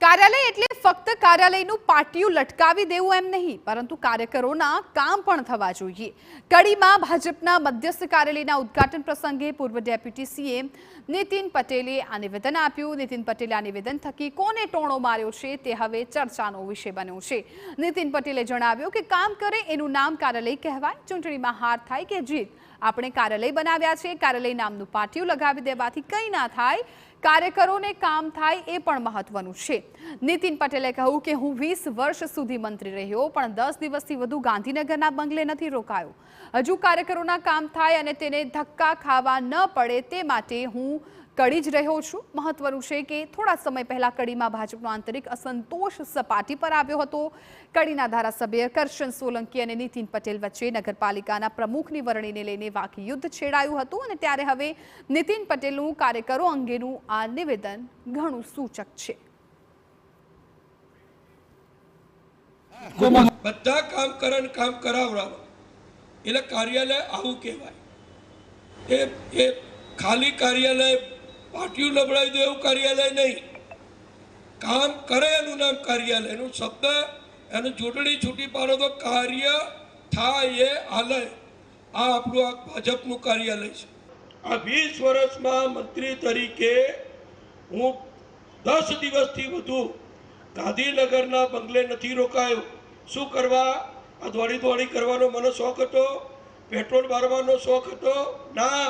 કાર્યાલય એટલે ફક્ત કાર્યાલયનું પાટિયું લટકાવી દેવું એમ નહીં, પરંતુ કાર્યકરોના કામ પણ થવા જોઈએ। કડીમાં ભાજપના મધ્યસ્થ કાર્યાલયના ઉદ્ઘાટન પ્રસંગે પૂર્વ ડેપ્યુટી સીએમ નીતિન પટેલે આ નિવેદન આપ્યું। નીતિન પટેલે આ નિવેદન થકી કોને ટોણો માર્યો છે તે હવે ચર્ચાનો વિષય બન્યો છે। નીતિન પટેલે જણાવ્યું કે કામ કરે એનું નામ કાર્યાલય કહેવાય। ચૂંટણીમાં હાર થાય કે જીત, આપણે કાર્યાલય બનાવ્યા છે। કાર્યાલય નામનું પાટિયું લગાવી દેવાથી કંઈ ના થાય, કાર્યકરોને કામ થાય એ પણ મહત્વનું છે। નીતિન પટેલે કહ્યું કે હું 20 વર્ષ સુધી મંત્રી રહ્યો, પણ 10 દિવસથી વધુ ગાંધીનગરના બંગલે નથી રોકાયો। હજુ કાર્યકરોના કામ થાય અને તેને ધક્કા ખાવા ન પડે તે માટે હું કડી જ રહ્યો છું। મહત્વનું છે કે થોડા સમય પહેલા કડીમાં ભાજપનો આંતરિક અસંતોષ સપાટી પર આવ્યો હતો। કડીના ધારાસભ્ય કરશન સોલંકી અને નીતિન પટેલ વચ્ચે નગરપાલિકાના પ્રમુખની વરણીને લઈને વાકયુદ્ધ છેડાયું હતું અને ત્યારે હવે નીતિન પટેલનું કાર્યકરો અંગેનું આ નિવેદન ઘણું સૂચક છે। બધા કામ કરે ને કામ કરાવરાવે એટલે કાર્યાલય આવું કહેવાય। એ ખાલી કાર્યાલય પાટિયું લબડાવી દે એવું કાર્યાલય નહીં, કામ કરે એનું નામ કાર્યાલય। એનું શબ્દ એનું જોડણી છૂટી પાડો તો કાર્ય થાય એ હાલે। આ આપણું આ ભાજપનું કાર્યાલય છે। આ 20 વર્ષમાં મંત્રી તરીકે હું 10 દિવસથી વધુ ગાંધીનગરના બંગલે નથી રોકાયો। શું કરવા? આ દોડી કરવાનો મને શોખ હતો, પેટ્રોલ મારવાનો શોખ હતો? ના,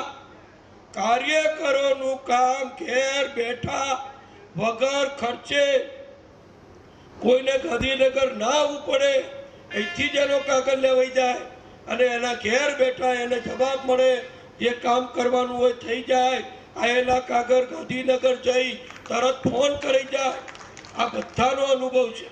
કાર્યકરોનું કામ ઘેર બેઠા વગર ખર્ચે, કોઈને ગાંધીનગર ના આવવું પડે, અહીંથી જ એનો કાગળ લેવાઈ જાય અને એના ઘેર બેઠા એને જવાબ મળે, જે કામ કરવાનું હોય થઈ જાય। આયેલા કાગળ ગાંધીનગર જઈ તરત ફોન કરી જાય। આ બધાનો અનુભવ છે।